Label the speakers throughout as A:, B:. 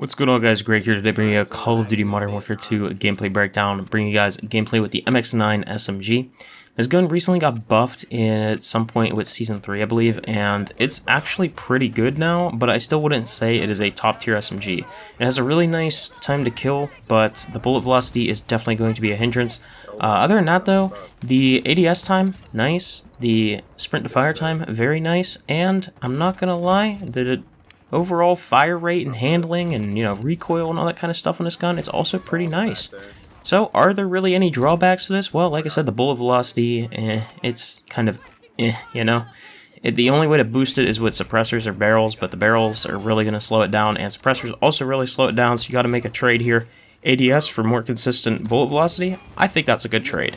A: What's going on, guys? Greg here today, bringing you a Call of Duty Modern Warfare 2 gameplay breakdown. Bringing you guys gameplay with the MX9 SMG. This gun recently got buffed at some point with Season 3, I believe, and it's actually pretty good now, but I still wouldn't say it is a top-tier SMG. It has a really nice time to kill, but the bullet velocity is definitely going to be a hindrance. Other than that, though, the ADS time, nice. The sprint to fire time, very nice. And I'm not gonna lie, the overall fire rate and handling and, recoil and all that kind of stuff on this gun, it's also pretty nice. So, are there really any drawbacks to this? Well, like I said, the bullet velocity, it's kind of, the only way to boost it is with suppressors or barrels, but the barrels are really going to slow it down, and suppressors also really slow it down, so you got to make a trade here. ADS for more consistent bullet velocity, I think that's a good trade.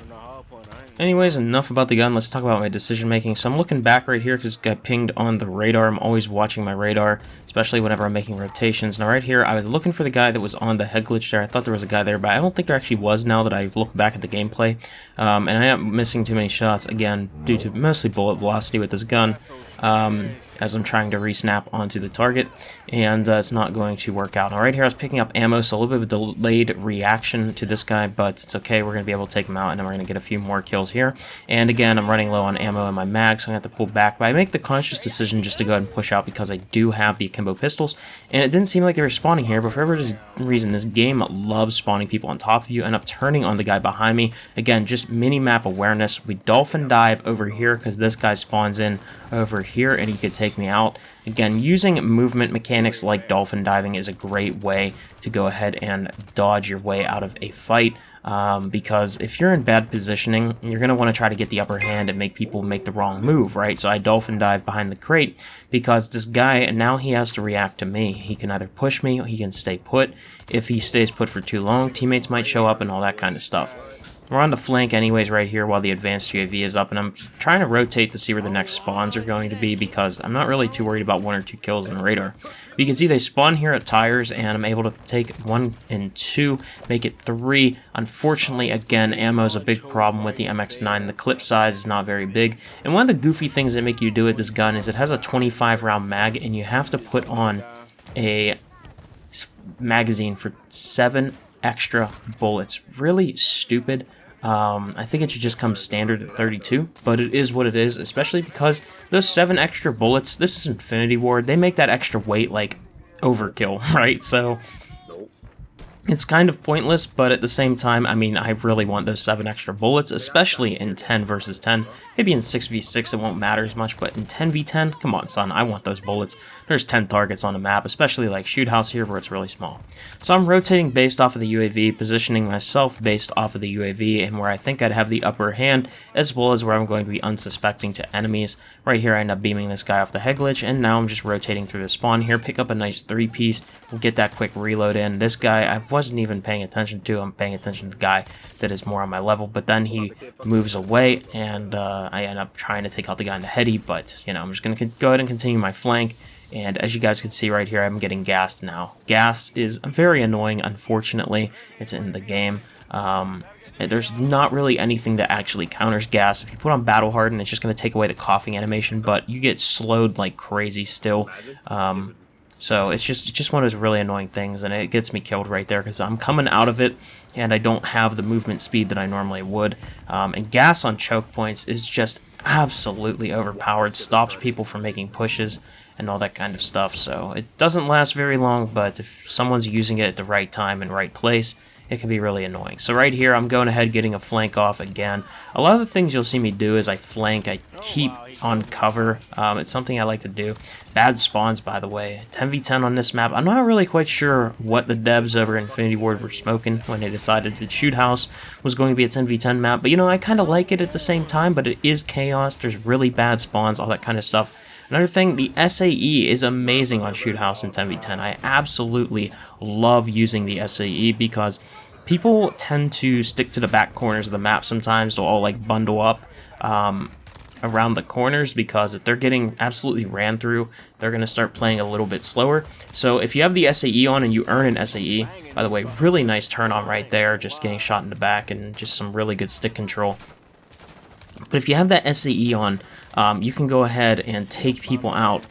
A: Anyways, enough about the gun, let's talk about my decision making. So I'm looking back right here because it got pinged on the radar. I'm always watching my radar, especially whenever I'm making rotations. Now right here, I was looking for the guy that was on the head glitch there. I thought there was a guy there, but I don't think there actually was now that I look back at the gameplay. And I am missing too many shots, again, due to mostly bullet velocity with this gun. As I'm trying to re-snap onto the target, and it's not going to work out. Now right here I was picking up ammo, so a little bit of a delayed reaction to this guy, but it's okay, we're going to be able to take him out, and then we're going to get a few more kills here. And again, I'm running low on ammo in my mag, so I'm going to have to pull back, but I make the conscious decision just to go ahead and push out because I do have the akimbo pistols, and it didn't seem like they were spawning here, but for whatever reason, this game loves spawning people on top of you. End up turning on the guy behind me. Again, just mini-map awareness. We dolphin dive over here because this guy spawns in over here, and he could take me out. Again, using movement mechanics like dolphin diving is a great way to go ahead and dodge your way out of a fight, because if you're in bad positioning, you're going to want to try to get the upper hand and make people make the wrong move, right? So I dolphin dive behind the crate because this guy, now he has to react to me. He can either push me or he can stay put. If he stays put for too long, teammates might show up and all that kind of stuff. We're on the flank anyways right here while the advanced UAV is up, and I'm trying to rotate to see where the next spawns are going to be because I'm not really too worried about 1 or 2 kills on the radar. But you can see they spawn here at tires, and I'm able to take 1 and 2, make it 3. Unfortunately, again, ammo is a big problem with the MX9. The clip size is not very big, and one of the goofy things that make you do with this gun is it has a 25 round mag, and you have to put on a magazine for 7 extra bullets. Really stupid. I think it should just come standard at 32, but it is what it is, especially because those 7 extra bullets, this is InfinityWard, they make that extra weight like overkill, right? So it's kind of pointless, but at the same time, I mean, I really want those 7 extra bullets, especially in 10 versus 10. Maybe in 6v6 it won't matter as much, but in 10v10, come on, son, I want those bullets. There's 10 targets on the map, especially like Shoot House here where it's really small. So I'm rotating based off of the UAV, positioning myself based off of the UAV, and where I think I'd have the upper hand, as well as where I'm going to be unsuspecting to enemies. Right here I end up beaming this guy off the head glitch, and now I'm just rotating through the spawn here, pick up a nice 3-piece, we'll get that quick reload in. This guy I wasn't even paying attention to, I'm paying attention to the guy that is more on my level, but then he moves away, and I end up trying to take out the guy in the heady, but, I'm just going to go ahead and continue my flank. And as you guys can see right here, I'm getting gassed now. Gas is very annoying, unfortunately. It's in the game. There's not really anything that actually counters gas. If you put on Battle Harden, it's just going to take away the coughing animation, but you get slowed like crazy still. So it's just one of those really annoying things, and it gets me killed right there because I'm coming out of it, and I don't have the movement speed that I normally would. And gas on choke points is just absolutely overpowered, stops people from making pushes and all that kind of stuff. So it doesn't last very long, but if someone's using it at the right time and right place, it can be really annoying. So right here, I'm going ahead getting a flank off again. A lot of the things you'll see me do is I flank, I keep on cover. It's something I like to do. Bad spawns, by the way. 10v10 on this map. I'm not really quite sure what the devs over InfinityWard were smoking when they decided that Shoot House was going to be a 10v10 map. But I kind of like it at the same time, but it is chaos. There's really bad spawns, all that kind of stuff. Another thing, the SAE is amazing on Shoot House in 10v10. I absolutely love using the SAE because people tend to stick to the back corners of the map sometimes. They'll all like bundle up around the corners because if they're getting absolutely ran through, they're going to start playing a little bit slower. So if you have the SAE on and you earn an SAE, by the way, really nice turn on right there, just getting shot in the back and just some really good stick control. But if you have that SAE on, you can go ahead and take people out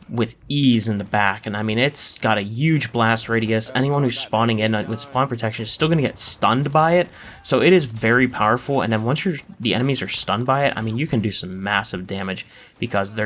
A: with ease in the back, and I mean, it's got a huge blast radius. Anyone who's spawning in with spawn protection is still going to get stunned by it, so it is very powerful. And then once the enemies are stunned by it, I mean, you can do some massive damage because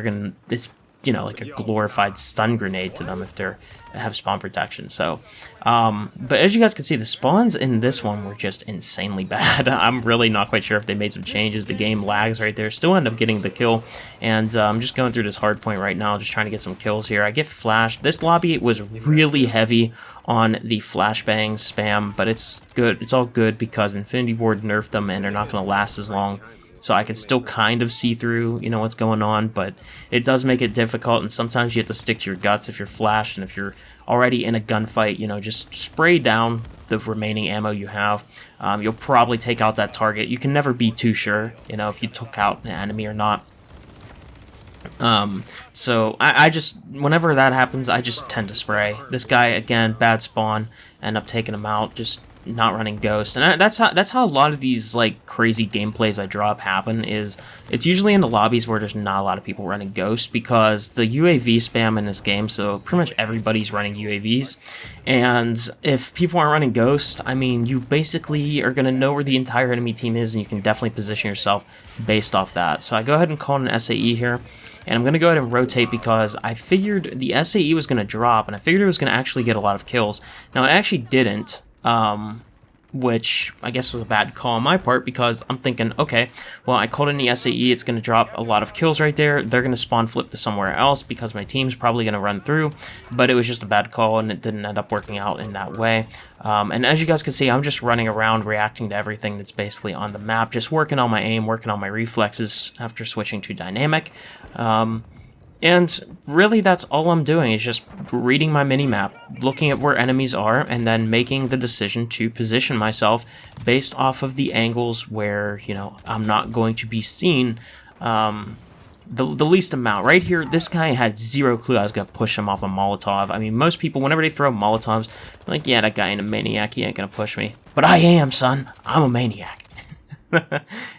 A: it's, you know, like a glorified stun grenade to them if they have spawn protection. So, but as you guys can see, the spawns in this one were just insanely bad. I'm really not quite sure if they made some changes. The game lags right there. Still end up getting the kill, and I'm just going through this hard point right now, just trying to get some kills here. I get flashed. This lobby was really heavy on the flashbang spam, but it's good. It's all good because InfinityWard nerfed them, and they're not going to last as long. So I can still kind of see through, you know, what's going on, but it does make it difficult, and sometimes you have to stick to your guts if you're flashed, and if you're already in a gunfight, you know, just spray down the remaining ammo you have. You'll probably take out that target. You can never be too sure, you know, if you took out an enemy or not. So I just, whenever that happens, I just tend to spray. This guy, again, bad spawn, end up taking him out, just not running Ghost. And that's how a lot of these like crazy gameplays I drop happen. Is it's usually in the lobbies where there's not a lot of people running Ghost, because the UAV spam in this game, so pretty much everybody's running UAVs, and if people aren't running Ghost, I mean, you basically are going to know where the entire enemy team is, and you can definitely position yourself based off that. So I go ahead and call an SAE here, and I'm going to go ahead and rotate because I figured the SAE was going to drop, and I figured it was going to actually get a lot of kills. Now, it actually didn't, which I guess was a bad call on my part, because I'm thinking, okay, well, I called in the SAE, it's going to drop a lot of kills right there, they're going to spawn flip to somewhere else because my team's probably going to run through, but it was just a bad call, and it didn't end up working out in that way. And as you guys can see, I'm just running around reacting to everything that's basically on the map, just working on my aim, working on my reflexes after switching to dynamic. And really, that's all I'm doing, is just reading my mini-map, looking at where enemies are, and then making the decision to position myself based off of the angles where, you know, I'm not going to be seen the least amount. Right here, this guy had zero clue I was going to push him off a Molotov. I mean, most people, whenever they throw Molotovs, they're like, yeah, that guy ain't a maniac, he ain't going to push me. But I am, son. I'm a maniac.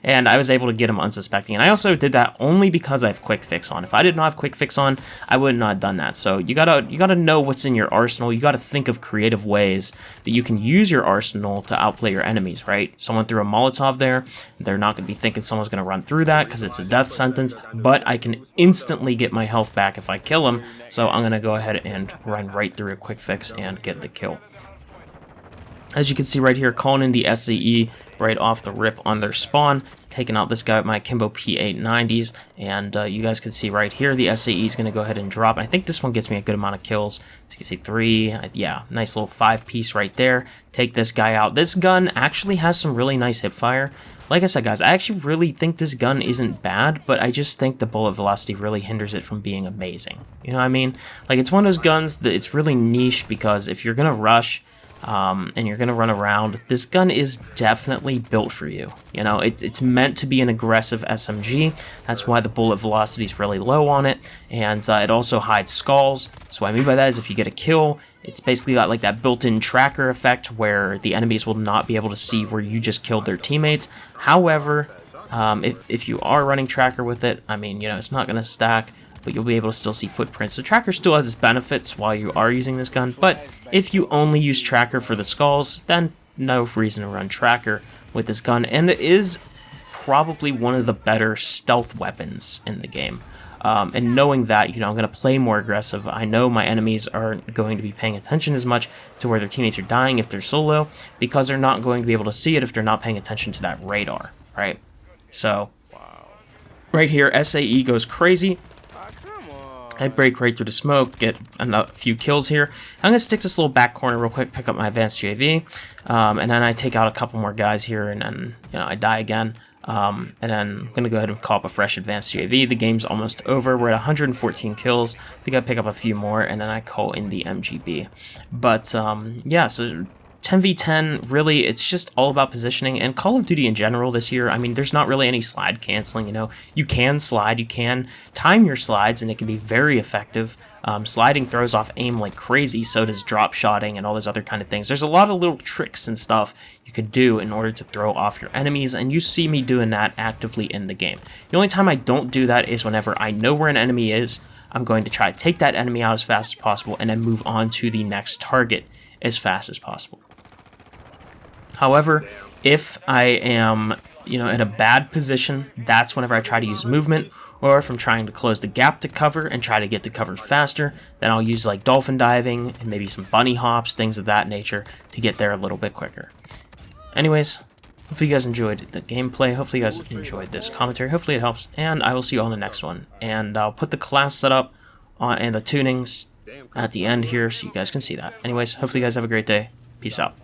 A: And I was able to get him unsuspecting, and I also did that only because I have quick fix on. If I did not have quick fix on, I would not have done that. So you gotta know what's in your arsenal. You gotta think of creative ways that you can use your arsenal to outplay your enemies, right? Someone threw a Molotov there, they're not gonna be thinking someone's gonna run through that because it's a death sentence, but I can instantly get my health back if I kill him, so I'm gonna go ahead and run right through a quick fix and get the kill. As you can see right here, calling in the SAE right off the rip on their spawn, taking out this guy with my Kimbo P890s, and you guys can see right here, the SAE is going to go ahead and drop, and I think this one gets me a good amount of kills. So you can see 3, yeah, nice little 5-piece right there. Take this guy out. This gun actually has some really nice hip fire. Like I said, guys, I actually really think this gun isn't bad, but I just think the bullet velocity really hinders it from being amazing. You know what I mean? Like, it's one of those guns that it's really niche, because if you're going to rush, and you're gonna run around, this gun is definitely built for you. You know, it's meant to be an aggressive SMG. That's why the bullet velocity is really low on it, and it also hides skulls. So what I mean by that is, if you get a kill, it's basically got like that built-in tracker effect where the enemies will not be able to see where you just killed their teammates. However, if you are running tracker with it, I mean, you know, it's not gonna stack, but you'll be able to still see footprints. So tracker still has its benefits while you are using this gun, but if you only use tracker for the skulls, then no reason to run tracker with this gun, and it is probably one of the better stealth weapons in the game. And knowing that, you know, I'm going to play more aggressive. I know my enemies aren't going to be paying attention as much to where their teammates are dying if they're solo, because they're not going to be able to see it if they're not paying attention to that radar, right? So, right here, SAE goes crazy. I break right through the smoke, get a few kills here. I'm going to stick this little back corner real quick, pick up my advanced UAV, and then I take out a couple more guys here, and then, you know, I die again. And then I'm going to go ahead and call up a fresh advanced UAV. The game's almost over. We're at 114 kills. I think I pick up a few more, and then I call in the MGB. But, yeah, so 10v10, really, it's just all about positioning, and Call of Duty in general this year, I mean, there's not really any slide canceling, you know. You can slide, you can time your slides, and it can be very effective. Sliding throws off aim like crazy, so does drop shotting and all those other kind of things. There's a lot of little tricks and stuff you could do in order to throw off your enemies, and you see me doing that actively in the game. The only time I don't do that is whenever I know where an enemy is, I'm going to try to take that enemy out as fast as possible and then move on to the next target as fast as possible. However, if I am, in a bad position, that's whenever I try to use movement, or if I'm trying to close the gap to cover and try to get to cover faster, then I'll use like dolphin diving and maybe some bunny hops, things of that nature, to get there a little bit quicker. Anyways, hopefully you guys enjoyed the gameplay, hopefully you guys enjoyed this commentary, hopefully it helps, and I will see you on the next one. And I'll put the class setup and the tunings at the end here so you guys can see that. Anyways, hopefully you guys have a great day. Peace out.